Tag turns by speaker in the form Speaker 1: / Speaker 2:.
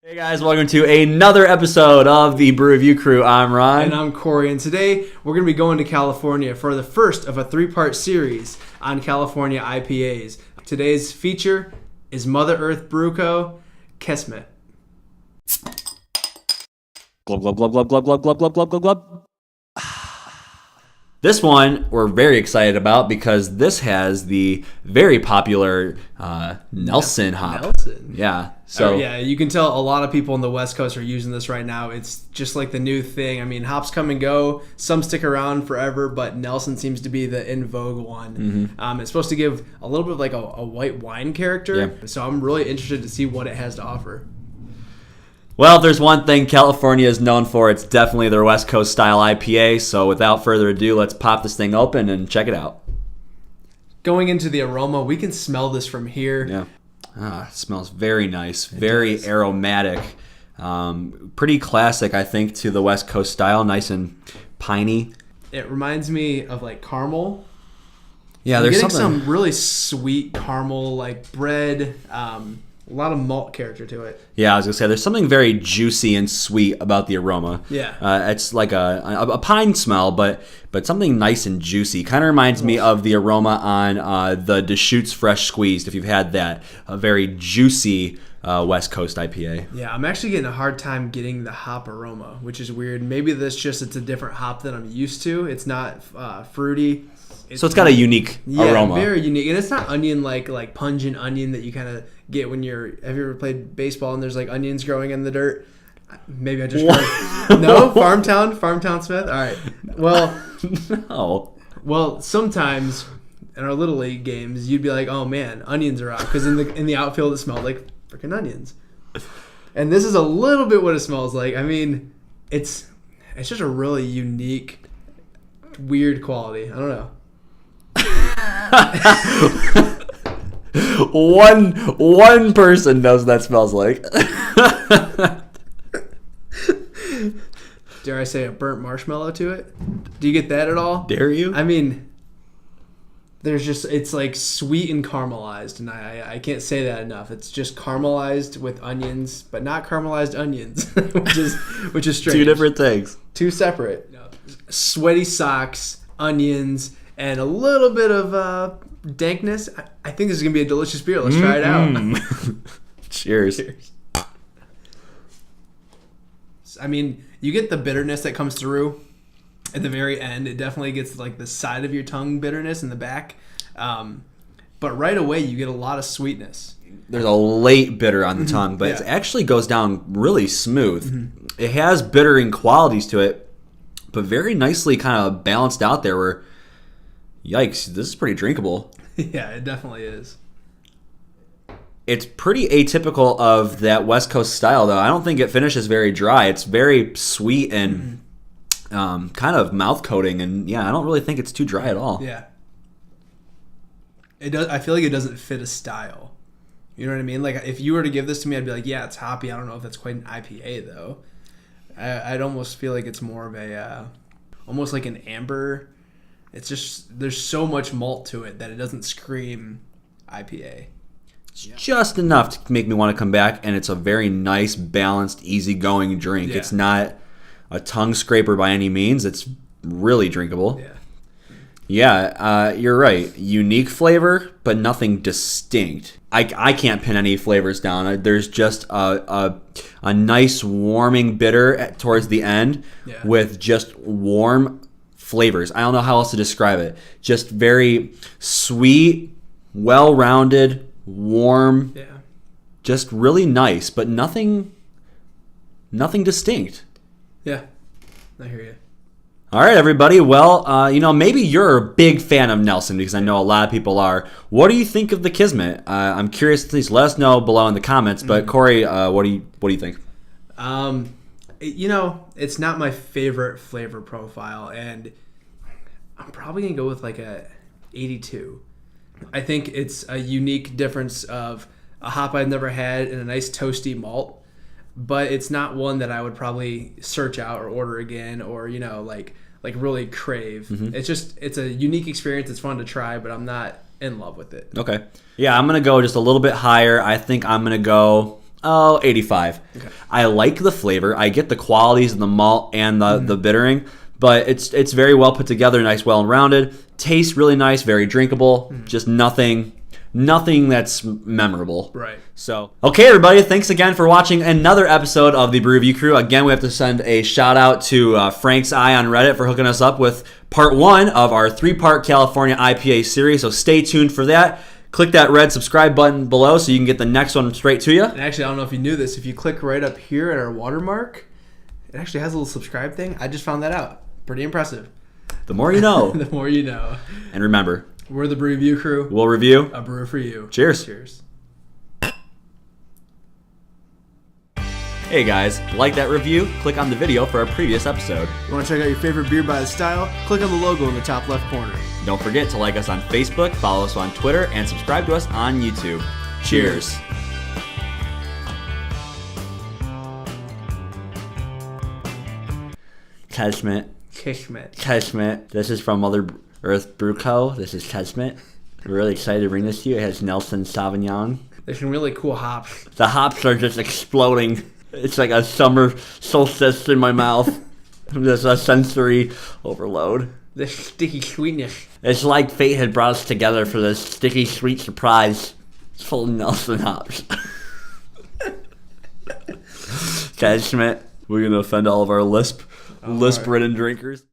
Speaker 1: Hey guys, welcome to another episode of the Brew Review Crew. I'm Ron.
Speaker 2: And I'm Corey, and today we're going to be going to California for the first of a three-part series on California IPAs. Today's feature is Mother Earth Brew Co. Kismet.
Speaker 1: Glub, glub, glub, glub, glub, glub, glub, glub, glub, glub, glub. This one we're very excited about because this has the very popular Nelson hop.
Speaker 2: Nelson.
Speaker 1: Yeah. So
Speaker 2: yeah, you can tell a lot of people on the West Coast are using this right now. It's just like the new thing. I mean, hops come and go. Some stick around forever, but Nelson seems to be the in vogue one. It's supposed to give a little bit of like a white wine character.
Speaker 1: Yeah.
Speaker 2: So I'm really interested to see what it has to offer.
Speaker 1: Well, if there's one thing California is known for, it's definitely their West Coast style IPA. So without further ado, let's pop this thing open and check it out.
Speaker 2: Going into the aroma, we can smell this from here.
Speaker 1: Yeah. It smells very nice, very aromatic. Pretty classic, I think, to the West Coast style. Nice and piney.
Speaker 2: It reminds me of like caramel.
Speaker 1: Yeah, there's
Speaker 2: getting
Speaker 1: something.
Speaker 2: some really sweet caramel, like bread. A lot of malt character to it.
Speaker 1: Yeah, I was gonna say there's something very juicy and sweet about the aroma.
Speaker 2: Yeah,
Speaker 1: it's like a pine smell, but something nice and juicy. Kind of reminds me of the aroma on the Deschutes Fresh Squeezed. If you've had that, a very juicy West Coast IPA.
Speaker 2: Yeah, I'm actually getting a hard time getting the hop aroma, which is weird. Maybe it's a different hop than I'm used to. It's not fruity.
Speaker 1: So it's got a unique aroma.
Speaker 2: Yeah, very unique. And it's not onion like pungent onion that you kind of get when have you ever played baseball and there's like onions growing in the dirt? Maybe I just No, Farmtown Smith. All right. Well,
Speaker 1: no.
Speaker 2: Well, sometimes in our little league games, you'd be like, "Oh man, onions are out," because in the outfield it smelled like freaking onions. And this is a little bit what it smells like. I mean, it's just a really unique, weird quality. I don't know.
Speaker 1: One person knows what that smells like.
Speaker 2: Dare I say a burnt marshmallow to it? Do you get that at all?
Speaker 1: Dare you?
Speaker 2: I mean, it's like sweet and caramelized, and I can't say that enough. It's just caramelized with onions, but not caramelized onions, which is strange.
Speaker 1: Two different things.
Speaker 2: Two separate. Sweaty socks, onions, and a little bit of dankness. I think this is going to be a delicious beer. Let's try it out.
Speaker 1: Cheers.
Speaker 2: I mean, you get the bitterness that comes through at the very end. It definitely gets like the side of your tongue bitterness in the back. But right away, you get a lot of sweetness.
Speaker 1: There's a late bitter on the tongue, but it actually goes down really smooth. It has bittering qualities to it, but very nicely kind of balanced out there where, yikes, this is pretty drinkable.
Speaker 2: Yeah, it definitely is.
Speaker 1: It's pretty atypical of that West Coast style, though. I don't think it finishes very dry. It's very sweet and kind of mouth coating, and yeah, I don't really think it's too dry at all.
Speaker 2: Yeah. It does. I feel like it doesn't fit a style. You know what I mean? Like if you were to give this to me, I'd be like, yeah, it's hoppy. I don't know if that's quite an IPA though. I'd almost feel like it's more of a, almost like an amber. It's just there's so much malt to it that it doesn't scream IPA.
Speaker 1: Just enough to make me want to come back, and it's a very nice, balanced, easygoing drink.
Speaker 2: Yeah.
Speaker 1: It's not a tongue scraper by any means. It's really drinkable.
Speaker 2: Yeah.
Speaker 1: Yeah, you're right. Unique flavor, but nothing distinct. I can't pin any flavors down. There's just a nice warming bitter towards the end with just warm flavors. I don't know how else to describe it. Just very sweet, well-rounded, warm, just really nice, but nothing distinct.
Speaker 2: Yeah, I hear you.
Speaker 1: All right, everybody. Well, maybe you're a big fan of Nelson because I know a lot of people are. What do you think of the Kismet? I'm curious. Please let us know below in the comments. But Corey, what do you think?
Speaker 2: It's not my favorite flavor profile, and I'm probably gonna go with like a 82. I think it's a unique difference of a hop I've never had and a nice toasty malt, but it's not one that I would probably search out or order again or like really crave. It's a unique experience. It's fun to try, but I'm not in love with it.
Speaker 1: Okay. Yeah, I'm going to go just a little bit higher. I think I'm going to go Oh, 85.
Speaker 2: Okay.
Speaker 1: I like the flavor. I get the qualities of the malt and the bittering, but it's very well put together, nice, well rounded. Tastes really nice, very drinkable. Just nothing that's memorable.
Speaker 2: Right.
Speaker 1: So, okay, everybody, thanks again for watching another episode of the Brew Review Crew. Again, we have to send a shout out to Frank's Eye on Reddit for hooking us up with part 1 of our 3-part California IPA series. So stay tuned for that. Click that red subscribe button below so you can get the next one straight to you.
Speaker 2: And actually, I don't know if you knew this. If you click right up here at our watermark, it actually has a little subscribe thing. I just found that out. Pretty impressive.
Speaker 1: The more you know.
Speaker 2: The more you know.
Speaker 1: And remember,
Speaker 2: we're the Brew Review Crew.
Speaker 1: We'll review
Speaker 2: A brew for you.
Speaker 1: Cheers.
Speaker 2: Cheers.
Speaker 1: Hey guys, like that review? Click on the video for our previous episode.
Speaker 2: You want to check out your favorite beer by the style? Click on the logo in the top left corner.
Speaker 1: Don't forget to like us on Facebook, follow us on Twitter, and subscribe to us on YouTube. Cheers. Kismet. This is from Mother Earth Brew Co. This is Kismet. We're really excited to bring this to you. It has Nelson Sauvignon.
Speaker 2: There's some really cool hops.
Speaker 1: The hops are just exploding. It's like a summer solstice in my mouth. There's a sensory overload.
Speaker 2: The sticky sweetness.
Speaker 1: It's like fate had brought us together for this sticky sweet surprise. It's full of Nelson hops. Kismet. We're going to offend all of our lisp-ridden drinkers.